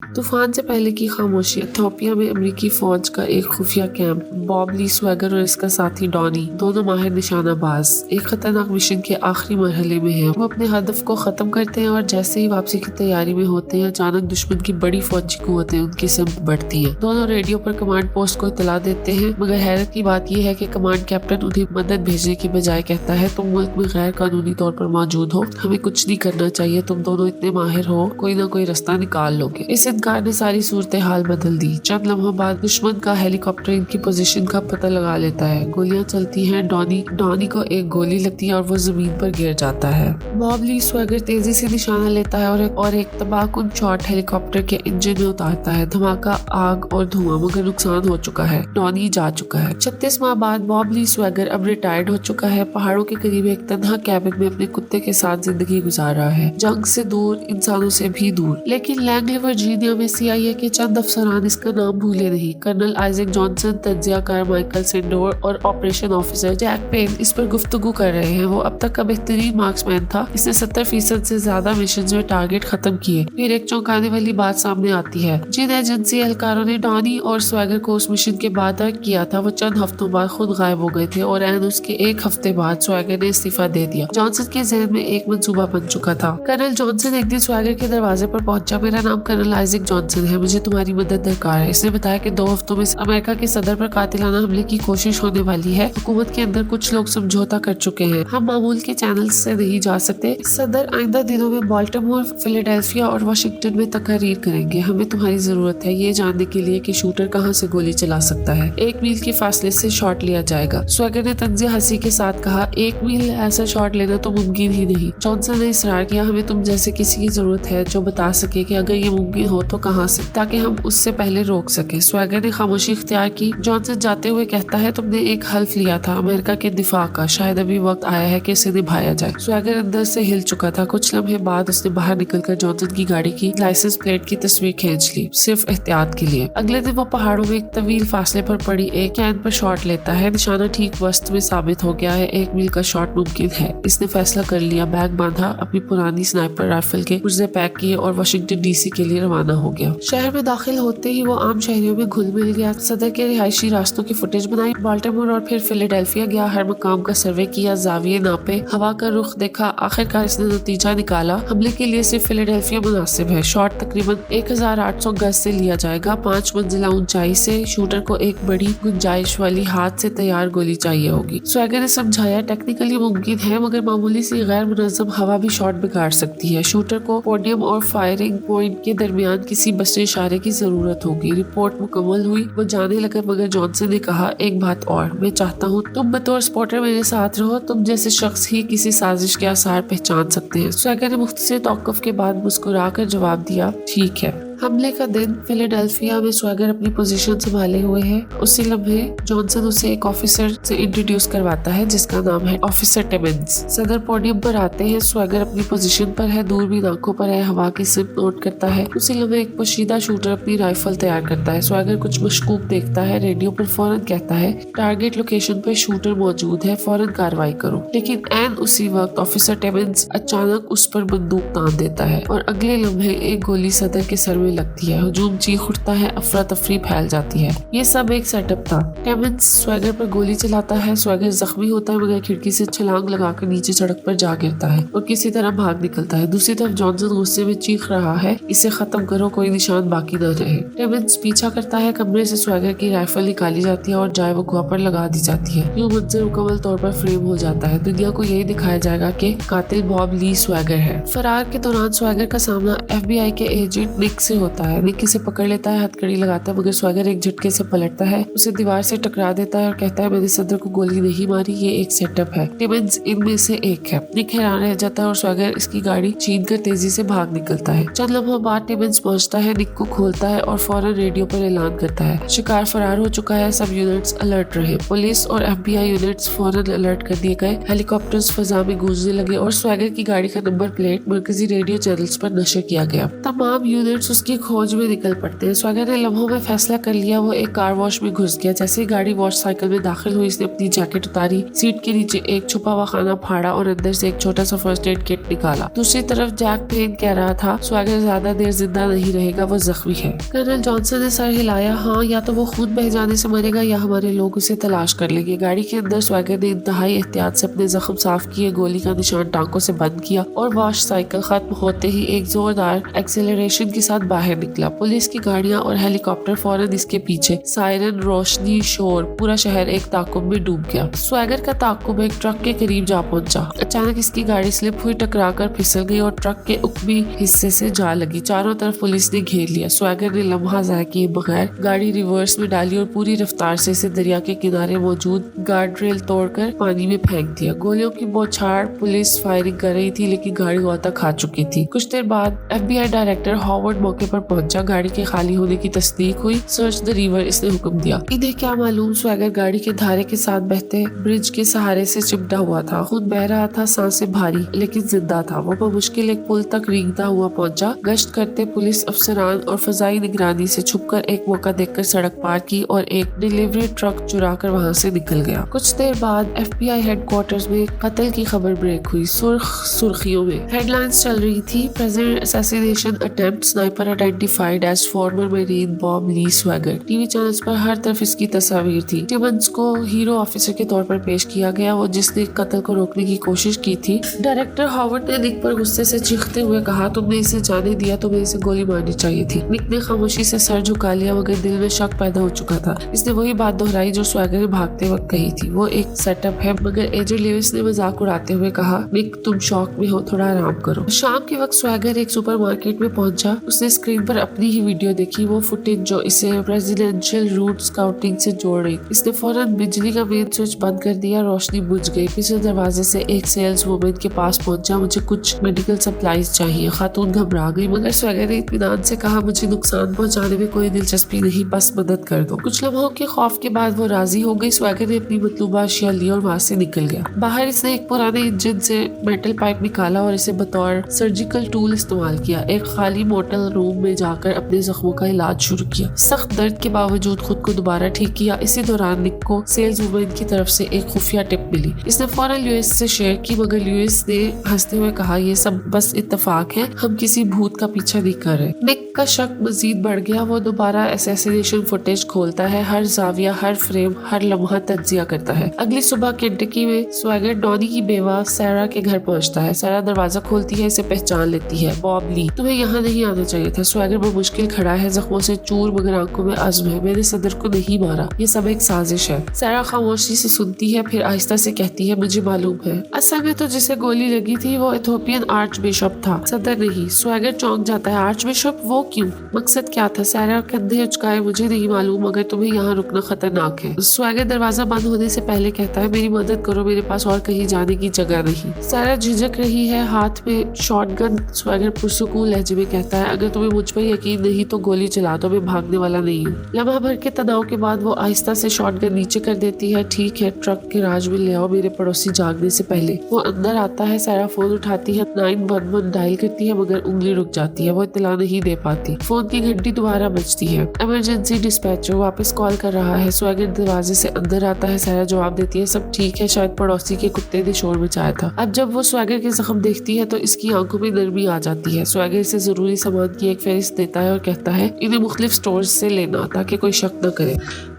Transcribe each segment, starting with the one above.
तूफान से पहले की खामोशी। इथियोपिया में अमेरिकी फौज का एक खुफिया कैंप। बॉब ली स्वैगर और इसका साथी डॉनी दोनों माहिर निशानाबाज एक खतरनाक मिशन के आखिरी मरहले में हैं। वो अपने हदफ को खत्म करते हैं और जैसे ही वापसी की तैयारी में होते हैं अचानक दुश्मन की बड़ी फौजी कुव्वतें उनकी सिमत बढ़ती हैं। दोनों रेडियो पर कमांड पोस्ट को इतला देते हैं, मगर हैरत की बात यह है कि कमांड कैप्टन उन्हें मदद भेजने की बजाय कहता है तुम मुल्क में गैर कानूनी तौर पर मौजूद हो, हमें कुछ नहीं करना चाहिए, तुम दोनों इतने माहिर हो, कोई ना कोई रास्ता निकाल लोगे। इस इनकार ने सारी सूरत हाल बदल दी। चंद लम्हों बाद दुश्मन का हेलीकॉप्टर इनकी पोजीशन का पता लगा लेता है। गोलियां चलती हैं। डॉनी को एक गोली लगती है और वो जमीन पर गिर जाता है। बॉब ली स्वैगर तेजी से निशाना लेता है और एक तबाहकुन शॉट हेलीकॉप्टर के इंजन में उतारता है। धमाका, आग और धुआं, मगर नुकसान हो चुका है। डॉनी जा चुका है। 36 माह बाद बॉब ली स्वैगर अब रिटायर्ड हो चुका है। पहाड़ों के करीब एक तन्हा कैबिन में अपने कुत्ते के साथ जिंदगी गुजार रहा है, जंग से दूर, इंसानों से भी दूर। लेकिन लैंगले वर्जीनिया में CIA के चंद अफसरान इसका नाम भूले नहीं। कर्नल आइजैक जॉनसन, तज्जियाकार माइकल सेंडोर और ऑपरेशन ऑफिसर जैक पेन इस पर गुफ्तगू कर रहे हैं। वो अब तक का बेहतरीन मार्क्समैन था। इसने 70% से ज्यादा मिशन में टारगेट खत्म किए। फिर एक चौंकाने वाली बात सामने आती है। जिन एजेंसी एहलकारों ने डॉनी और स्वैगर को उस मिशन के बाद तर्क किया था वो चंद हफ्तों बाद खुद गायब हो गए थे और एन उसके एक हफ्ते बाद स्वैगर ने इस्तीफा दे दिया। जॉनसन के जहन में एक मंसूबा बन चुका था। कर्नल जॉनसन एक दिन स्वैगर के दरवाजे पर पहुंचा। मेरा नाम कर्नल आइजैक जॉनसन है, मुझे तुम्हारी मदद दरकार है। इसने बताया कि 2 हफ्तों में अमेरिका के सदर पर कातिलाना हमले की कोशिश होने वाली है। हुकूमत के अंदर कुछ लोग समझौता कर चुके हैं। हम मामूल के चैनल से नहीं जा सकते। सदर आइंदा दिनों में बाल्टीमोर, फिलाडेल्फिया और वाशिंगटन में तकरीर करेंगे। हमें तुम्हारी जरूरत है ये जानने के लिए कि शूटर कहाँ से गोली चला सकता है। 1 मील के फासले से शॉट लिया जाएगा। स्वैगर ने तंज़िया हंसी के साथ कहा, 1 मील ऐसा शॉट लेना तो मुमकिन ही नहीं। जॉनसन ने इसरार किया, हमें तुम जैसे किसी की जरूरत है जो बता सके कि अगर ये मुमकिन हो तो कहाँ से, ताकि हम उससे पहले रोक सके। स्वैगर ने खामोशी इख्तियार की। जॉनसन जाते हुए कहता है, तुमने एक हल्फ लिया था अमेरिका के दिफा का, शायद अभी वक्त आया है कि इसे निभाया जाए। स्वैगर अंदर से हिल चुका था। कुछ लम्हे बाद उसने बाहर निकलकर जॉनसन की गाड़ी की लाइसेंस प्लेट की तस्वीर खींच ली, सिर्फ एहतियात के लिए। अगले दिन वो पहाड़ों में एक तवील फासले पर पड़ी एक कैन पर शॉट लेता है। निशाना ठीक वस्त में साबित हो गया है। 1 मील का शॉट मुमकिन है। इसने फैसला कर लिया, बैग बांधा, अपनी पुरानी स्नाइपर राइफल के पुर्जे पैक किए और वाशिंगटन DC के लिए रवाना हो गया। शहर में दाखिल होते ही वो आम शहरियों में घुल मिल गया। सदर के रिहायशी रास्तों की फुटेज बनाई। बाल्टीमोर और फिर फिलाडेल्फिया गया। हर मकाम का सर्वे किया, जाविये नापे, हवा का रुख देखा। आखिरकार इसने नतीजा निकाला, हमले के लिए सिर्फ फिलाडेल्फिया मुनासिब है। शॉट तकरीबन 1800 गज से लिया जाएगा, 5 मंजिला ऊंचाई से। शूटर को एक बड़ी गुंजाइश वाली हाथ से तैयार गोली चाहिए होगी। स्वैगर ने समझाया, टेक्निकली मुमकिन है मगर मामूली सी गैर मुनज़्ज़म हवा भी शॉट बिगाड़ सकती है। शूटर को पोडियम और फायरिंग पॉइंट के दरमियान किसी बसरे इशारे की जरूरत होगी। रिपोर्ट मुकम्मल हुई। वो जाने लगे, मगर जॉनसन ने कहा, एक बात और, मैं चाहता हूँ तुम बतौर स्पॉटर मेरे साथ रहो। तुम जैसे शख्स ही किसी साजिश के आसार पहचान सकते हैं। स्वैगर ने मुख्तसर तौक़ुफ़ के बाद मुस्कुरा कर जवाब दिया, ठीक है। हमले का दिन। फिलाडेल्फिया में स्वैगर अपनी पोजीशन संभाले हुए है। उसी लम्हे जॉनसन उसे एक ऑफिसर से इंट्रोड्यूस करवाता है जिसका नाम है ऑफिसर टिमन्स। सदर पोडियम पर आते हैं। स्वैगर अपनी पोजीशन पर है, दूरबीन आंखों पर है, हवा की सिमत नोट करता है। उसी लम्हे एक पोशीदा शूटर अपनी राइफल तैयार करता है। स्वैगर कुछ मशकूक देखता है। रेडियो पर फौरन कहता है, टारगेट लोकेशन पर शूटर मौजूद है, फौरन कार्रवाई करो। लेकिन एन उसी वक्त ऑफिसर टिमन्स अचानक उस पर बंदूक तान देता है और अगले लम्हे एक गोली सदर के सर में लगती है। हुजूम चीख उठता है, अफरा तफरी फैल जाती है। ये सब एक सेटअप था। टिमन्स स्वैगर पर गोली चलाता है। स्वैगर जख्मी होता है मगर खिड़की से छलांग लगाकर नीचे सड़क पर जा गिरता है और किसी तरह भाग निकलता है। दूसरी तरफ जॉनसन गुस्से में चीख रहा है, इसे खत्म करो, कोई निशान बाकी न रहे। टिमन्स पीछा करता है। कमरे से स्वैगर की राइफल निकाली जाती है और जाए वो गुहा पर लगा दी जाती है। यूं मंजर मुकम्मल तौर पर फ्रेम हो जाता है। दुनिया को यही दिखाया जाएगा कि कातिल बॉब ली स्वैगर है। फरार के दौरान स्वैगर का सामना FBI के एजेंट निक से होता है। निक इसे पकड़ लेता है, हथकड़ी लगाता है, मगर स्वैगर एक झटके से पलटता है, उसे दीवार से टकरा देता है और कहता है, मैंने सदर को गोली नहीं मारी, ये एक सेटअप है। टिमन्स इनमें से एक है। निक हैरान रह जाता है और स्वैगर इसकी गाड़ी छीनकर तेजी से भाग निकलता है। चंद लम्हों बाद टिमन्स पहुंचता है, निक को खोलता है और फौरन रेडियो पर ऐलान करता है, शिकार फरार हो चुका है, सब यूनिट्स अलर्ट रहे। पुलिस और FBI यूनिट्स फौरन अलर्ट कर दिए गए। हेलीकॉप्टर्स फजा में गूंजने लगे और स्वैगर की गाड़ी का नंबर प्लेट मरकजी रेडियो चैनल्स पर नशर किया गया। तमाम यूनिट्स उसकी खोज में निकल पड़ते हैं। स्वैगर ने लम्हों में फैसला कर लिया। वो एक कार वॉश में घुस गया। जैसे ही गाड़ी वॉश साइकिल में दाखिल हुई, इसने अपनी जैकेट उतारी, सीट के नीचे एक छुपा हुआ खाना फाड़ा और अंदर से एक छोटा सा फर्स्ट एड किट निकाला। दूसरी तरफ जैक पेन कह रहा था स्वैगर ज्यादा देर जिंदा नहीं रहेगा, वो जख्मी है। कर्नल जॉनसन ने सर हिलाया। हाँ, या तो वो खून बह जाने से मरेगा या हमारे लोग उसे तलाश कर लेंगे। गाड़ी के अंदर स्वैगर ने इंतहाई एहतियात से अपने जख्म साफ किए, गोली का निशान टांकों से बंद किया और वॉश साइकिल खत्म होते ही एक जोरदार एक्सेलरेशन के साथ बाहर निकला। पुलिस की गाड़ियां और हेलीकॉप्टर फौरन इसके पीछे। सायरन, रोशनी, शोर, पूरा शहर एक ताकुब में डूब गया। स्वैगर का ताकुब एक ट्रक के करीब जा पहुंचा। अचानक इसकी गाड़ी स्लिप हुई, टकराकर फिसल गई और ट्रक के ऊपरी हिस्से से जा लगी। चारों तरफ पुलिस ने घेर लिया। स्वैगर ने लम्हा ज़ाया किए बगैर गाड़ी रिवर्स में डाली और पूरी रफ्तार से इसे दरिया के किनारे मौजूद गार्ड रेल तोड़कर पानी में फेंक दिया। गोलियों की बौछार, पुलिस फायरिंग कर रही थी लेकिन गाड़ी गौता खा चुकी थी। कुछ देर बाद FBI डायरेक्टर हॉवर्ड मौके पर पहुंचा। गाड़ी के खाली होने की तस्दीक हुई। सर्च द रिवर, इसने हुक्म दिया। इन्हें क्या मालूम, स्वैगर गाड़ी के धारे के साथ बहते ब्रिज के सहारे से चिपटा हुआ था। खून बह रहा था, सांसें भारी, लेकिन जिंदा था। वो बमुश्किल एक पुल तक रेंगता हुआ पहुंचा। गश्त करते पुलिस अफसरान और फजाई निगरानी से छुपकर एक मौका देखकर सड़क पार की और एक डिलीवरी ट्रक चुराकर वहां से निकल गया। कुछ देर बाद FBI हेडक्वार्टर्स में कत्ल की खबर ब्रेक हुई। सुर्खियों में हेडलाइंस चल रही थी, president assassination attempt, sniper identified as former marine Bob Lee Swagger. TV channels पर हर तरफ इसकी तस्वीर थी। टिमन्स को हीरो ऑफिसर के तौर पर पेश किया गया, वो जिसने कत्ल को रोकने की कोशिश की थी। डायरेक्टर हॉवर्ड ने निक पर गुस्से से चीखते हुए कहा, तुमने इसे जाने दिया, तुम्हें इसे गोली मारनी चाहिए थी। निक ने खामोशी से सर झुका लिया, मगर दिल में शक पैदा हो चुका था। इसने वही बात दोहराई जो स्वैगर ने भागते वक्त कही थी, वो एक सेटअप है। मगर एजेंट लेविस ने मजाक उड़ाते हुए कहा, निक तुम शौक में हो, थोड़ा आराम करो। शाम के वक्त स्वैगर एक सुपरमार्केट में पहुंचा। उसने स्क्रीन पर अपनी ही वीडियो देखी, वो फुटेज जो इसे प्रेसिडेंशियल रूट स्काउटिंग से जोड़ रही। इसने फौरन बिजली का मेन स्विच बंद कर दिया, रोशनी बुझ गई। पिछले दरवाजे से एक सेल्स वुमन के पास पहुंचा। मुझे कुछ मेडिकल सप्लाईज चाहिए। खातून घबरा गई, मगर स्वैगर ने इत्मीनान से कहा, मुझे नुकसान पहुंचाने में कोई दिलचस्पी नहीं, बस मदद कर दो। कुछ लम्हों के खौफ के बाद वो राजी हो गई। स्वैगर ने अपनी मतलूबा अशिया ली और वहां से निकल गया। बाहर इसने एक पुराने इंजन से मेटल पाइप निकाला और इसे बतौर सर्जिकल टूल इस्तेमाल किया। एक खाली मोटल रूम में जाकर अपने जख्मों का इलाज शुरू किया। सख्त दर्द के बावजूद खुद को दोबारा ठीक किया। इसी दौरान निक को सेल्स वुमन की तरफ से एक खुफिया टिप मिली। इसने फौरन ल्यूइस से शेयर की, मगर ल्यूइस ने हंसते हुए कहा, ये सब बस इत्तेफाक है, हम किसी भूत का पीछा नहीं कर रहे। निक का शक मजीद बढ़ गया। वो दोबारा असैसिनेशन फुटेज खोलता है, हर जाविया, हर फ्रेम, हर लम्हा तज्जिया करता है। अगली सुबह केंटकी में स्वैगर डॉनी की बेवा सैरा के घर पहुंचता है। सैरा दरवाजा खोलती है, इसे पहचान लेती है। बॉब ली, तुम्हें यहाँ नहीं आना चाहिए था। स्वैगर बमुश्किल खड़ा है, जख्मों से चूर, मगर आंखों में अज़्म है। मैंने सदर को नहीं मारा, ये सब एक साजिश है। सैरा खामोशी से सुनती है, फिर आहिस्ता से कहती है, मुझे मालूम है। असल में तो जिसे गोली लगी थी वो इथोपियन आर्च बिशप था, सदर नहीं। स्वैगर चौंक जाता है, आर्च बिशप, वो क्यों? मकसद क्या था? सैरा कंधे उचकाए, मुझे नहीं मालूम, मगर तुम्हें यहाँ रुकना खतरनाक है। स्वैगर दरवाजा बंद होने से पहले कहता है, मेरी मदद करो, मेरे पास और कहीं जाने की जगह नहीं। सैरा झिझक रही है, हाथ में शॉटगन। स्वैगर पुरसुकून लहजे में कहता है, अगर तुम्हें मुझ पर यकीन नहीं तो गोली चला दो, मैं भागने वाला नहीं हूँ। लम्हा भर के तनाव के बाद वो आहिस्ता से शॉटगन नीचे कर देती है। ठीक है, ट्रक के राज में ले आओ, मेरे पड़ोसी जागने से पहले। वो अंदर आता है। सैरा फोन उठाती है, 911 डायल करती है, मगर उंगली रुक जाती है। वो इत्तला नहीं दे पाती। फोन की घंटी दोबारा बजती है। इमरजेंसी डिस्पैचर वापस कॉल कर रहा है। स्वैगर दरवाजे से अंदर आता है। सैरा जवाब देती है, सब ठीक है, शायद पड़ोसी के कुत्ते ने शोर मचाया था। अब जब वो स्वैगर के जख्म देखती है तो इसकी आंखों में नरमी आ जाती है। स्वैगर से जरूरी सामान की एक फहरिस्त देता है और कहता है, इन्हें मुख्तलिफ स्टोर्स से लेना ताकि कोई शक न करे।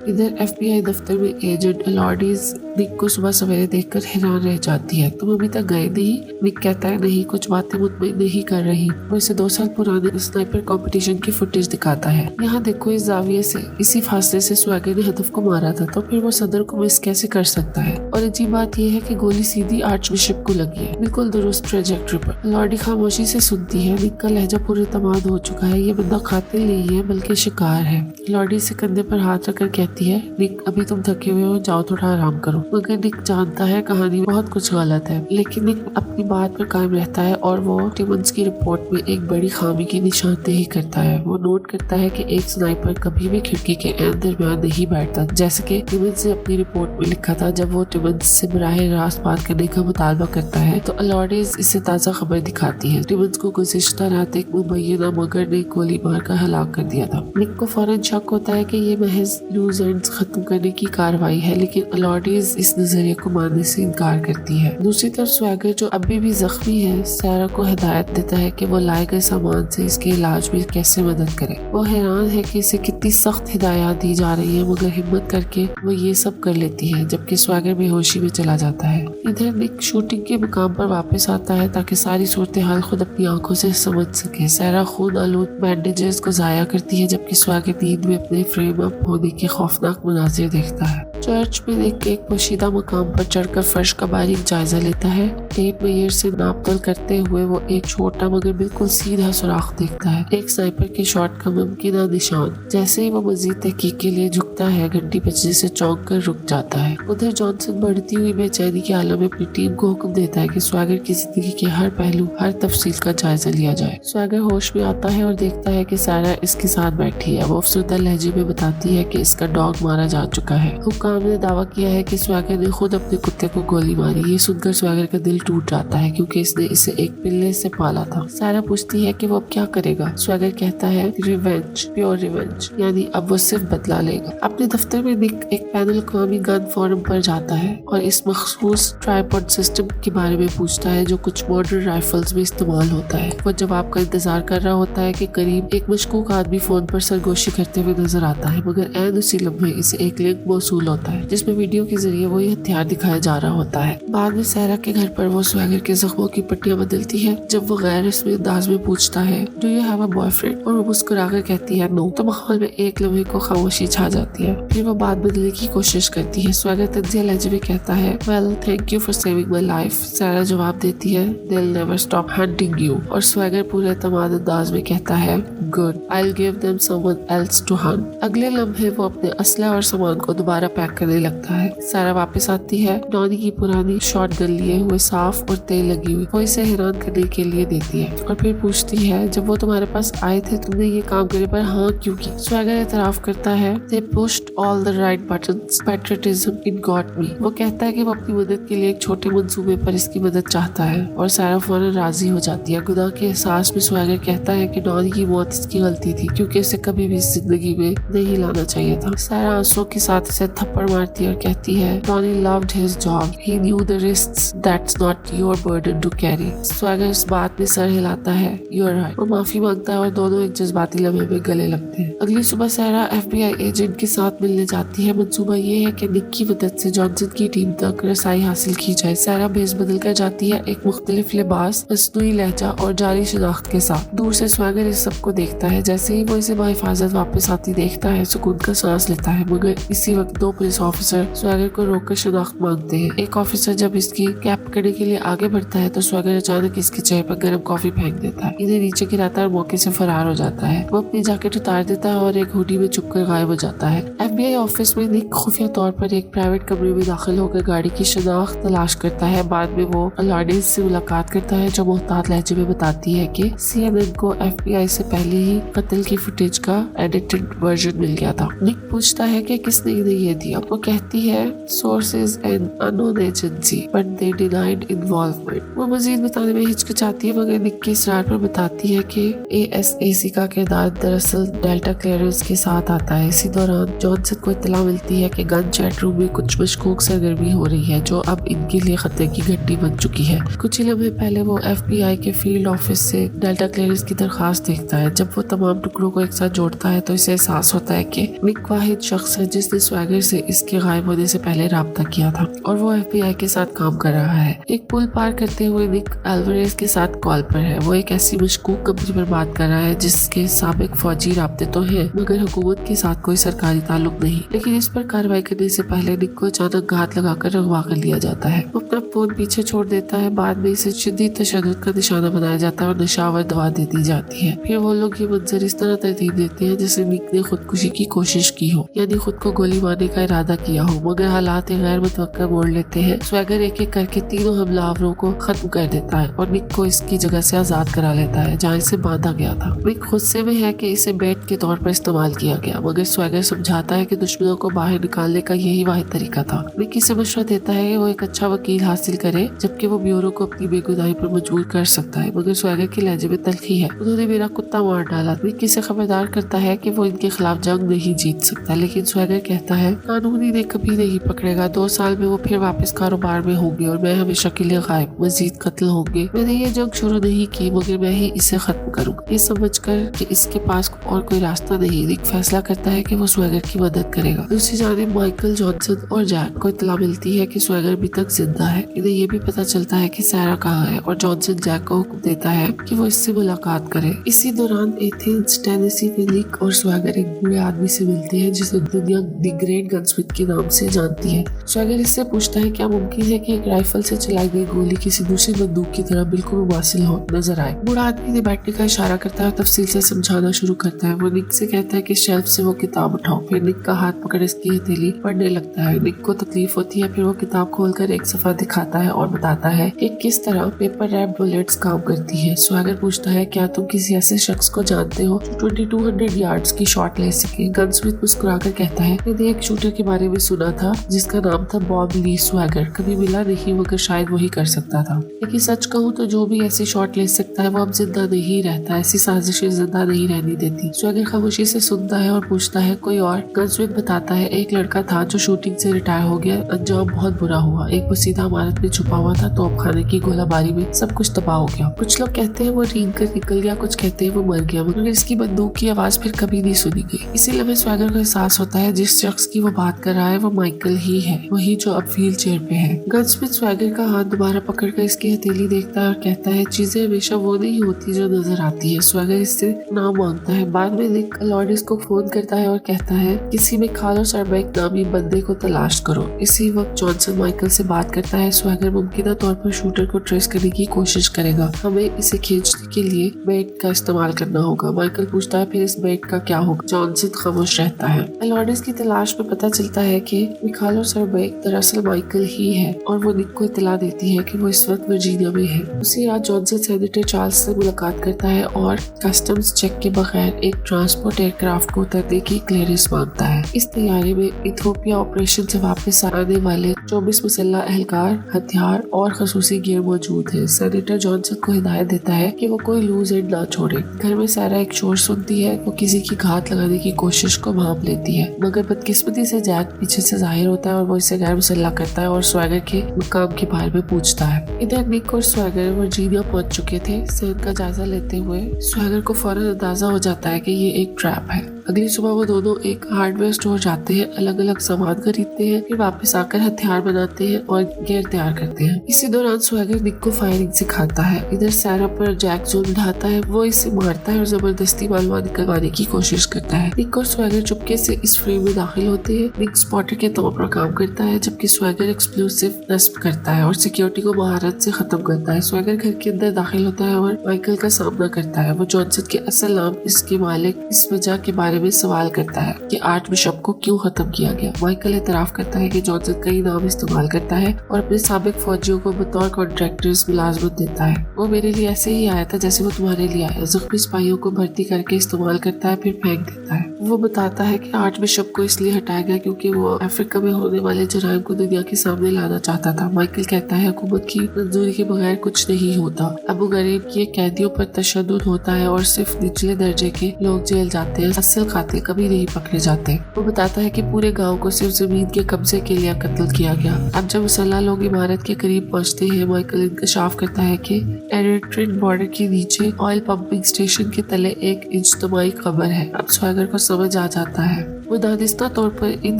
इधर FBI दफ्तर में एजेंट एलॉर्डीज निक को सुबह सवेरे देखकर हैरान रह जाती है। तुम अभी तक गए नहीं? निक कहता है, नहीं, कुछ बातें मुतमईन नहीं कर रही। वो इसे 2 साल पुराने स्नाइपर कंपटीशन की फुटेज दिखाता है। यहाँ देखो, इस जाविये से, इसी फासले से स्वैगर ने हदफ को मारा था, तो फिर वो सदर को मिस कैसे कर सकता है? और अजीब बात यह है कि गोली सीधी आर्च बिशप को लगी है, बिल्कुल दुरुस्त ट्रेजेक्टरी पर। एलॉर्डी खामोशी से सुनती है। निक का लहजा पूरे तमाद हो चुका है। ये बंदा कातिल नहीं है बल्कि शिकार है। लॉडी से कंधे पर हाथ रखकर कहती है, निक अभी तुम थके हुए हो, जाओ थोड़ा आराम करो। मगर निक जानता है कहानी में बहुत कुछ गलत है, लेकिन निक अपनी बात पर कायम रहता है और वो टिमन्स की रिपोर्ट में एक बड़ी खामी की निशानदेही करता है। वो नोट करता है कि एक स्नाइपर कभी भी खिड़की के दरमियान नहीं बैठता, जैसे कि टिमन्स ने अपनी रिपोर्ट में लिखा था। जब वो टिमन्स से बराह रास्त बात करने का मुतालबा करता है तो अलॉर्डिस इसे ताज़ा खबर दिखाती है। टिमन्स को गुज़िश्ता रात एक मुबैना मगर ने गोली मार कर हलाक कर दिया था। निक को फौरन शक होता है कि ये महज लूज एंड्स खत्म करने की कार्रवाई है, लेकिन अलॉर्डिस इस नजरिए को मानने से इनकार करती है। दूसरी तरफ स्वैगर जो अभी भी जख्मी है, सारा को हिदायत देता है कि वो लाए गए सामान से इसके इलाज में कैसे मदद करे। वो हैरान है कि इसे कितनी सख्त हिदायत दी जा रही है, मगर हिम्मत करके वो ये सब कर लेती है, जबकि स्वैगर बेहोशी में चला जाता है। इधर निक शूटिंग के मुकाम पर वापस आता है ताकि सारी सूरत हाल खुद अपनी आंखों से समझ सके। सारा खून आलूद बैंडेजेस को जाया करती है, जबकि स्वैगर नींद में अपने फ्रेम अप होने के खौफनाक मनाजिर देखता है। चर्च में निक एक पोशीदा मकाम पर चढ़कर फर्श का बारीक जायजा लेता है। टेप मेजर से नापतोल करते हुए वो एक छोटा मगर बिल्कुल सीधा सुराख देखता है, एक स्नाइपर के शॉट का मुमकिन निशान। जैसे ही वो मजीद तहकीक के लिए झुकता है, घंटी बजने से चौंक कर रुक जाता है। उधर जॉनसन बढ़ती हुई बेचैनी के आलम में अपनी टीम को हुक्म देता है कि स्वैगर की जिंदगी के हर पहलू, हर तफसील का जायजा लिया जाए। स्वैगर होश में आता है और देखता है कि सारा इसके साथ बैठी है। वो अफसरदा लहजे में बताती है कि इसका डॉग मारा जा चुका है। हुक्काम ने दावा किया है कि स्वैगर ने खुद अपने कुत्ते को गोली मारी। ये सुनकर स्वैगर का दिल टूट जाता है, क्योंकि इसने इसे एक पिल्ले से पाला था। सारा पूछती है कि वो अब क्या करेगा। स्वैगर कहता है रिवेंज, प्योर रिवेंज, यानी अब वो सिर्फ बदला लेगा। अपने दफ्तर में निक एक पैनल कौमी गन फोरम पर जाता है और इस मखसूस ट्राइपॉड सिस्टम के बारे में पूछता है जो कुछ मॉडर्न राइफल्स में इस्तेमाल होता है। वो जवाब का इंतजार कर रहा होता है कि करीब एक मशकूक आदमी फोन पर सरगोशी करते हुए नजर आता है, मगर ऐन उसी लम्हे इसे एक लिंक मौसूल होता है जिसमें वीडियो के जरिए वो ये हथियार दिखाया जा रहा होता है। बाद में सारा के घर पर वो स्वैगर के जख्मों की पट्टियां बदलती है। जब वो गैर रस्मी अंदाज में पूछता है do you have a boyfriend, और वो मुस्कुराकर कहती है नो, तो माहौल में एक लम्हे को खामोशी छा जाती है। फिर वो बात बदलने की कोशिश करती है। स्वैगर तंजिया लहजे में कहता है well thank you for saving my life. सारा जवाब देती है they will never stop hunting you, और स्वैगर पूरे एतमाद अंदाज में कहता है good, I will give them someone else to hunt. अगले लम्हे वो अपने असला और सामान को दोबारा पैक करने लगता है। सारा वापस आती है डॉनी की पुरानी शॉट गन लिए हुए, साफ और तेल लगी हुई। वो इसे हैरान करने के लिए देती है और फिर पूछती है जब वो तुम्हारे पास आए थे तुमने ये काम करे पर हाँ क्यों की। स्वैगर एतराफ करता है they pushed all the right buttons, patriotism it got me। वो कहता है कि वो अपनी मदद के लिए एक छोटे मंसूबे पर इसकी मदद चाहता है और सारा फौरन राजी हो जाती है। गुनाह के एहसास में स्वैगर कहता है कि डॉनी की मौत इसकी गलती थी, क्योंकि इसे कभी भी इस जिंदगी में नहीं लाना चाहिए था। सारा आंसुओं के साथ इसे थप्पड़ मारती है और कहती है Donny loved his job, he knew the risks, that's not your burden to carry। Swagger इस बात में सर हिलाता है you're right। वो माफी मांगता है और दोनों एक जज्बाती लम्हे में गले लगते हैं। अगली सुबह सारा FBI एजेंट के साथ मिलने जाती है। मंसूबा ये है कि निक की मदद से जॉनसन की टीम तक रसाई हासिल की जाए। सारा भेस बदल कर जाती है, एक मुख्तलिफ लिबास, मसनूई लहजा और जारी शनाख्त के साथ। दूर से स्वैगर इस सब को देखता है। जैसे ही वो इसे बाहिफाजत वापस आती देखता है, सुकून का सांस लेता है, मगर इसी वक्त दो पुलिस ऑफिसर स्वैगर को रोककर शनाख्त मांगते हैं। एक ऑफिसर जब इसकी कैप पकड़ने के लिए आगे बढ़ता है तो स्वैगर अचानक इसके चेहरे पर गर्म कॉफी फेंक देता है। इन्हें नीचे गिराता है और मौके से फरार हो जाता है। वो अपनी जैकेट उतार देता है और एक हुडी में छुपकर गायब हो जाता है। FBI ऑफिस में निक खुफिया तौर पर एक प्राइवेट कमरे में दाखिल होकर गाड़ी की शनाख्त तलाश करता है। बाद में वो अलॉर्डिस से मुलाकात करता है जो मोहतात लहजे में बताती है कि CNN को FBI से पहले ही कत्ल की फुटेज का एडिटेड वर्जन मिल गया था। निक पूछता है कि किसने इन्हें ये दिया। वो कहती है sources and unknown agency but they denied involvement. वो मजीद बताने में हिचकिचाती है, मगर निक के इसरार पर बताती है कि ASAC का किरदार दरअसल डेल्टा क्लियरेंस के साथ आता है। इसी दौरान जॉनसन को इत्तला मिलती है कि गन चैट रूम में कुछ मशकूक सरगर्मी हो रही है जो अब इनके लिए खतरे की घंटी बन चुकी है। कुछ ही लम्हे पहले वो FBI के फील्ड ऑफिस से डेल्टा क्लियरेंस की दरखास्त देखता है। जब वो तमाम टुकड़ों को एक साथ जोड़ता है तो इसे एहसास होता है कि निक वाहिद शख्स है जिसने स्वैगर से इसके गायब होने से पहले राब्ता किया था। और वो FBI के साथ काम कर रहा है। एक पुल पार करते हुए निक अल्वारेज के साथ कॉल पर है। वो एक ऐसी मशकूक कंपनी पर बात कर रहा है जिसके साबिक फौजी राब्ते तो हैं, मगर हुकूमत के साथ कोई सरकारी ताल्लुक नहीं। लेकिन इस पर कार्रवाई करने से पहले निक को अचानक घात लगाकर अगवा कर लिया जाता है। वो अपना फोन पीछे छोड़ देता है। बाद में इसे शदीद तशद्दुद का निशाना बनाया जाता है और नशावर दवा दे दी जाती है। फिर वो लोग ये मंजर इस तरह तरतीब देते हैं जैसे निक ने खुदकुशी की कोशिश की हो, यानी खुद को गोली मारने का इरादा किया हो, मगर हालात गैर मुतवक्का मोड़ लेते हैं। स्वैगर एक एक करके तीनों हमलावरों को खत्म कर देता है और निक को इसकी जगह से आजाद करा लेता है जहाँ इसे बांधा गया था। निक गुस्से में है कि इसे बेट के तौर पर इस्तेमाल किया गया, मगर स्वैगर समझाता है कि दुश्मनों को बाहर निकालने का यही वाहिद तरीका था। निक इसे मशवरा देता है कि वो एक अच्छा वकील हासिल करे, जबकि वो ब्यूरो को अपनी बेगुनाही पर मजबूर कर सकता है, मगर स्वैगर के लहजे में तल्खी है। उन्होंने मेरा कुत्ता मार डाला। निक इसे खबरदार करता है कि वो इनके खिलाफ जंग नहीं जीत सकता, लेकिन स्वैगर कहता है कानून इन्हें कभी नहीं पकड़ेगा। 2 साल में वो फिर वापस कारोबार में होंगे और मैं हमेशा के लिए गायब। मजीद कत्ल होंगे। मैंने ये जंग शुरू नहीं की, मगर मैं ही इसे खत्म करूंगा। ये समझकर कि इसके पास और कोई रास्ता नहीं, निक फैसला करता है कि वो स्वैगर की मदद करेगा। दूसरी जानिब माइकल, जॉनसन और जैक को इत्तला मिलती है कि स्वैगर अभी तक जिंदा है। इन्हें ये भी पता चलता है कि सारा कहाँ है और जॉनसन जैक को हुक्म देता है कि वो इससे मुलाकात करे। इसी दौरान एथेंस, टेनेसी में निक और स्वैगर एक बूढ़े आदमी से मिलते हैं जिसे दुनिया द ग्रेट गनस्मिथ के नाम से जानती है। स्वैगर इससे पूछता है क्या मुमकिन है कि एक राइफल से चलाई गई गोली किसी दूसरी बंदूक की तरह बिल्कुल मुमासिल हो नजर आए। बूढ़ा आदमी ने बैठने का इशारा करता है और तफसील से समझाना शुरू करता है। वो निक से कहता है कि शेल्फ से वो किताब उठाओ। फिर निक का हाथ पकड़ इसकी हथेली पढ़ने लगता है। निक को तकलीफ होती है। फिर वो किताब खोलकर एक सफा दिखाता है और बताता है कि किस तरह पेपर रैप बुलेट्स काम करती है। स्वैगर पूछता है क्या तुम किसी ऐसे शख्स को जानते हो जो 2200 यार्ड्स की शॉट ले सके। गनस्मिथ मुस्कुराकर कहता है मैंने एक शूटर के बारे में सुना था जिसका नाम था बॉब ली स्वैगर। कभी मिला नहीं, मगर शायद वही कर सकता था। लेकिन सच कहूँ तो जो भी ऐसी शॉट ले सकता है वो अब जिंदा नहीं रहता। ऐसी साजिशें जिंदा नहीं रहने देती। स्वैगर खामोशी से सुनता है और पूछता है कोई और। गनस्मिथ बताता है एक लड़का था जो शूटिंग से रिटायर हो गया। अंजाम बहुत बुरा हुआ। एक मुसीदा इमारत में छुपा हुआ था, तोपखाने की गोलाबारी में सब कुछ तबाह हो गया। कुछ लोग कहते हैं वो रेंग कर निकल गया, कुछ कहते हैं वो मर गया, मगर इसकी बंदूक की आवाज फिर कभी नहीं सुनी गई। इसी लम्हे स्वैगर को एहसास होता है जिस शख्स की वो बात कर रहा है वो माइकल ही है, वही जो अब व्हील चेयर पे है। गनस्मिथ स्वैगर का हाथ दोबारा पकड़कर इसकी हथेली देखता है और कहता है चीजें हमेशा वो नहीं होती जो नजर आती है। स्वैगर इससे नाम मांगता है। बाद में निक लॉर्डिस को फोन करता है और कहता है किसी में कार्लोस अर्बैक नामी बंदे को तलाश करो। इसी वक्त जॉनसन माइकल से बात करता है। स्वैगर मुमकिन तौर पर शूटर को ट्रेस करने की कोशिश करेगा। हमें इसे खींचने के लिए बेट का इस्तेमाल करना होगा। माइकल पूछता है फिर इस बेट का क्या होगा। जॉनसन खामोश रहता है। लॉर्डिस की तलाश में पता चलता है कि कार्लोस अर्बैक दरअसल माइकल ही है और वो निक को इत्तला देती है कि वो इस वक्त वर्जीनिया में है। उसी रात जॉनसन सेनेटर चार्ल्स से मुलाकात करता है और कस्टम्स चेक के बगैर एक ट्रांसपोर्ट एयरक्राफ्ट को उतरने की क्लियरेंस मांगता है। इस तैयारी में इथियोपिया ऑपरेशन से वापस आने वाले 24 मुसल्लह एहलकार, हथियार और खसूसी गियर मौजूद है। सेनेटर जॉनसन को हिदायत देता है कि वो कोई लूज एंड ना छोड़े। घर में सारा एक शोर सुनती है। वो किसी की घात लगाने की कोशिश को भांप लेती है, मगर बदकिस्मती से जैक पीछे से जाहिर होता है और वो इसे गैर मुसल्लह करता है और स्वैगर के मुकाम के बारे में पूछता है। इधर निक और स्वैगर वर्जीनिया पहुंच चुके थे। सेन का जायजा लेते हुए स्वैगर को फौरन अंदाजा हो जाता है कि ये एक ट्रैप है। अगली सुबह वो दोनों एक हार्डवेयर स्टोर जाते हैं, अलग अलग सामान खरीदते हैं, फिर वापस आकर हथियार बनाते हैं और गियर तैयार करते हैं। इसी दौरान स्वैगर निक को फायरिंग सिखाता है। इधर सारा पर जैक जो ढाता है वो इसे मारता है और जबरदस्ती मालूमात निकलवाने की कोशिश करता है। निक और स्वैगर चुपके से इस फ्रेम में दाखिल होते हैं। निक स्पॉटर के तौर पर काम करता है जबकि स्वैगर एक्सप्लोसिव नस्ब करता है और सिक्योरिटी को महारत से खत्म करता है। स्वैगर घर के अंदर दाखिल होता है और माइकल का सामना करता है। वो जॉनसन के असल नाम, इसके मालिक, इस वजह के बारे में सवाल करता है कि आर्च बिशप को क्यों खत्म किया गया। माइकल एतराफ करता है कि जॉनसन कई नाम इस्तेमाल करता है और अपने साबिक फौजियों को बतौर कॉन्ट्रैक्टर्स मुलाजमत देता है। वो मेरे लिए ऐसे ही आया था जैसे वो तुम्हारे लिए आया। जख्मी सिपाहियों को भर्ती करके इस्तेमाल करता है फिर फेंक देता है। वो बताता है कि आर्च बिशप को इसलिए हटाया गया क्योंकि वो अफ्रीका में होने वाले जराइम को दुनिया के सामने लाना चाहता था। माइकल कहता है हुकूमत की मंजूरी के बगैर कुछ नहीं होता। अबू गरीब के कैदियों पर तशद्दुद होता है और सिर्फ निचले दर्जे के लोग जेल जाते हैं। असल कातिल कभी नहीं पकड़े जाते। वो बताता है कि पूरे गांव को सिर्फ जमीन के कब्जे के लिए कत्ल किया गया। अब जब मुसल्लह लोग इमारत के करीब पहुंचते हैं, माइकल इंकशाफ करता है कि एरिट्रियन बॉर्डर के नीचे ऑयल पंपिंग स्टेशन के तले एक इज्तिमाई कब्र है। अब स्वैगर को समझ आ जाता है वो दानिस्ता तौर पर इन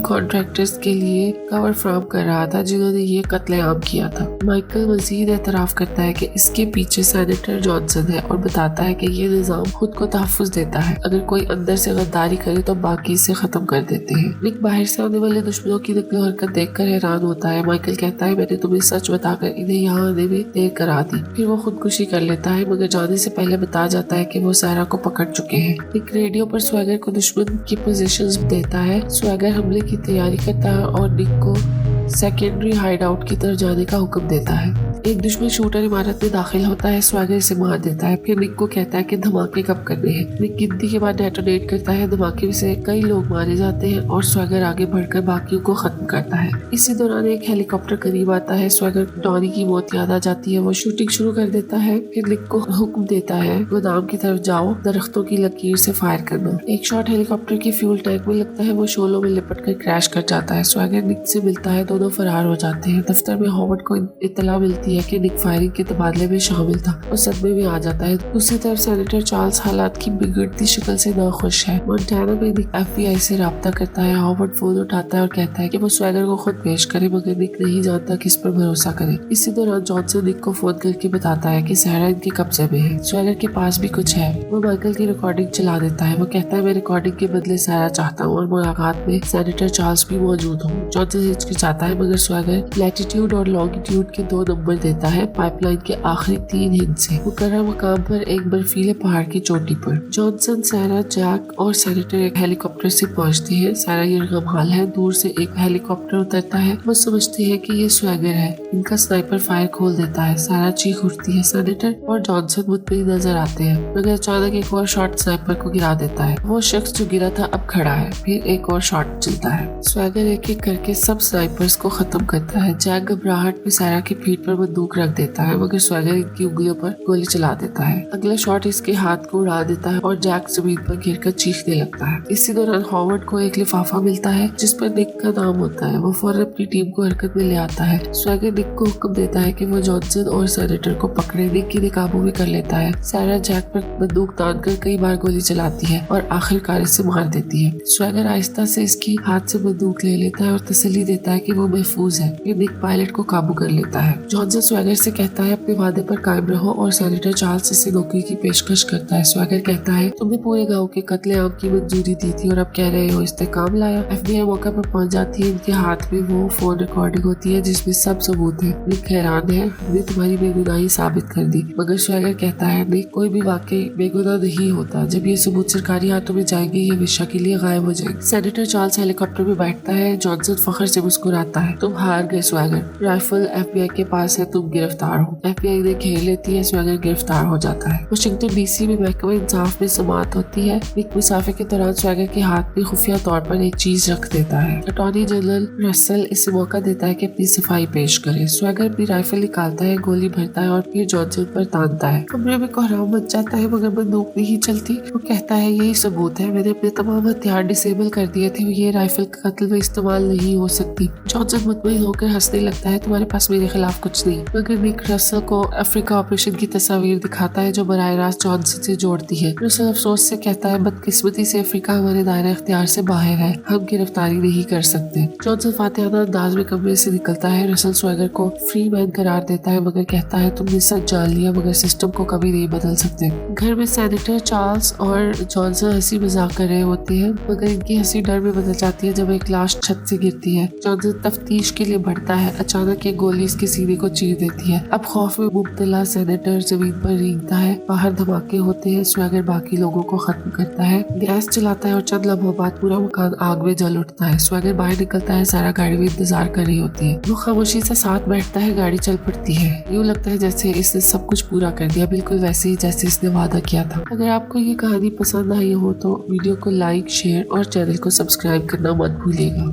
कॉन्ट्रैक्टर्स के लिए कवर फ्राहम कर रहा था जिन्होंने ये कत्लेआम किया था। माइकल मजीद एतराफ़ करता है कि इसके पीछे सेनेटर जॉनसन है और बताता है कि ये निज़ाम खुद को तहफ़्फ़ुज़ देता है, अगर कोई अंदर से गद्दारी करे तो बाकी इसे ख़त्म कर देते हैं। निक बाहर से आने वाले दुश्मनों की नकलो हरकत देखकर हैरान होता है। माइकल कहता है मैंने तुम्हें सच बताकर इन्हें यहाँ आने में देर करा दी। फिर वो खुदकुशी कर लेता है मगर जाने से पहले बता जाता है कि वो सारा को पकड़ चुके हैं। निक रेडियो पर स्वैगर को दुश्मन की पोजीशंस देता है। स्वैगर हमले की तैयारी करता है और निक को सेकेंडरी हाइड आउट की तरफ जाने का हुक्म देता है। एक दुश्मन शूटर इमारत में दाखिल होता है। स्वैगर इसे मार देता है। फिर निक को कहता है कि धमाके कब करने हैं। निक गिनती के बाद डेटोनेट करता है। धमाके से कई लोग मारे जाते हैं और स्वैगर आगे बढ़कर बाकियों को खत्म करता है। इसी दौरान एक हेलीकॉप्टर करीब आता है। स्वैगर डॉनी की मौत याद आ जाती है। वो शूटिंग शुरू कर देता है। फिर निक को हुक्म देता है गोदाम की तरफ जाओ, दरख्तों की लकीर से फायर करना। एक शॉट हेलीकॉप्टर की फ्यूल टैंक में लगता है। वो शोलों में लिपट कर क्रैश कर जाता है। स्वैगर निक से मिलता है। दोनों फरार हो जाते हैं। दफ्तर में हॉवर्ड को इत्तला मिलती है कि निक फायरिंग के तबादले में शामिल था और सदमे में आ जाता है। दूसरी तरफ सेनेटर चार्ल्स हालात की बिगड़ती शक्ल से नाखुश है। मोंटाना में निक FBI से राब्ता करता है। हॉवर्ड फोन उठाता है और कहता है कि वो स्वैगर को खुद पेश करे मगर निक नहीं जानता किस पर भरोसा करे। इसी दौरान जॉनसन निक को फोन करके बताता है कि सारा इनके कब्जे में है। स्वैगर के पास भी कुछ है। वो माइकल की रिकॉर्डिंग चला देता है। वो कहता है मैं रिकॉर्डिंग के बदले सारा चाहता हूँ और मुलाकात में सेनेटर चार्ल्स भी मौजूद हूँ। जॉनसन हिचकिचाता है मगर स्वैगर लैटिट्यूड और लॉन्गिट्यूड के 2 नंबर देता है पाइपलाइन के आखिरी 3 हिंद से। मुकर्रर मकाम पर एक बर्फीले पहाड़ की चोटी पर जॉनसन, सारा, जैक और सेनेटर एक हेलीकॉप्टर से पहुंचते हैं। सारा यरगमहाल है। दूर से एक हेलीकॉप्टर उतरता है। वो समझते हैं कि ये स्वैगर है। इनका स्नाइपर फायर खोल देता है। सारा चीख उठती है। सेनेटर और जॉनसन मुतमईन नजर आते हैं मगर अचानक एक और शॉट स्नाइपर को गिरा देता है। वो शख्स जो गिरा था अब खड़ा है। फिर एक और शॉट चलता है। स्वैगर एक एक करके सब स्नाइपर्स को खत्म करता है। जैक घबराहट में सारा की पीठ पर बंदूक रख देता है मगर स्वैगर इनकी उंगलियों पर गोली चला देता है। अगला शॉट इसके हाथ को उड़ा देता है और जैक जमीन पर गिरकर चीखने लगता है। इसी दौरान हॉवर्ड को एक लिफाफा मिलता है जिस पर निक का नाम होता है। वो फौरन अपनी टीम को हरकत में ले आता है। स्वैगर निक को हुक्म देता है कि वो जॉनसन और सेनेटर को पकड़े। निक की काबू में कर लेता है। सारा जैक पर बंदूक तानकर कई बार गोली चलाती है और आखिरकार इसे मार देती है। स्वैगर आहिस्ता से इसकी हाथ से बंदूक ले लेता है और तसल्ली देता है कि वो महफूज है। फिर निक पायलट को काबू कर लेता है। जॉनसन स्वैगर से कहता है अपने वादे पर कायम रहो और सेनेटर चार्ल्स इसे नौकरी की पेशकश करता है। स्वैगर कहता है तुमने पूरे गांव के कत्लेआम की मंजूरी दी थी और अब कह रहे हो इस्तेकाम लाया। FBI मौका पर पहुंच जाती है। इनके हाथ में वो फोन रिकॉर्डिंग होती है जिसमें सब सबूत है। निक हैरान है। हमने तुम्हारी बेगुनाही साबित कर दी मगर स्वैगर कहता है नहीं, कोई भी वाकई बेगुनाह नहीं होता। जब ये सबूत सरकारी हाथों में जाएंगे ये हमेशा के लिए गायब हो जाएंगे। सेनेटर चार्ल्स हेलीकॉप्टर में बैठता है। जॉनसन फख्र से मुस्कुराता है। तुम हार गए स्वैगर। राइफल FBI के पास है, तुम गिरफ्तार हो। FBI इन्हें घेर लेती है। स्वैगर गिरफ्तार हो जाता है। वाशिंगटन DC में महकमा इंसाफ में समाअत होती है। एक मुसाफिर के दौरान स्वैगर के हाथ में खुफिया तौर पर एक चीज रख देता है। अटॉर्नी जनरल रसल इसे मौका देता है कि अपनी सफाई पेश करे। स्वैगर अपनी राइफल निकालता है, गोली भरता है और फिर जॉनसन पर तानता है। कमरे में कोहराम मच जाता है मगर बंदूक नहीं चलती। वो कहता है यही सबूत है, मैंने अपने तमाम हथियार डिसेबल कर दिए थे। ये राइफल कत्ल में इस्तेमाल नहीं हो सकती। जॉनसन मुतमईन होकर हंसने लगता है। तुम्हारे पास मेरे खिलाफ कुछ नहीं। मगर निक रसल को अफ्रीका ऑपरेशन की तस्वीर दिखाता है जो बराह रास्त जॉनसन से जोड़ती है। रसल अफसोस से कहता है बदकिस्मती से अफ्रीका हमारे दायरा इख्तियार से बाहर है, हम गिरफ्तारी नहीं कर सकते। जॉनसन फातिहाना अंदाज में कमरे से निकलता है। रसल स्वैगर को फ्री मैन करार देता है मगर कहता है तुमने सच जान लिया मगर सिस्टम को कभी नहीं बदल सकते। घर में सेनेटर चार्ल्स और जॉनसन हंसी मजाक कर रहे होते हैं मगर इनकी हंसी डर में बदल जाती है जब एक लाश छत से गिरती है। जॉनसन तफ्तीश के लिए बढ़ता है। अचानक एक गोली इसके सीने को चीर देती है। अब खौफ में मुब्तला सेनेटर जमीन पर रेंगता है। बाहर धमाके होते हैं। स्वैगर बाकी लोगों को खत्म करता है, गैस चलाता है और चंद लम्हों बाद पूरा मकान आग में जल उठता है। स्वैगर बाहर निकलता है। सारा गाड़ी में इंतजार कर रही होती है। वो खामोशी से साथ बैठता है। गाड़ी चल पड़ती है। यूँ लगता है जैसे इसने सब कुछ पूरा कर दिया, बिल्कुल वैसे ही जैसे इसने वादा किया था। अगर आपको ये कहानी पसंद आई हो तो वीडियो को लाइक, शेयर और चैनल को सब्सक्राइब करना मत भूलिएगा।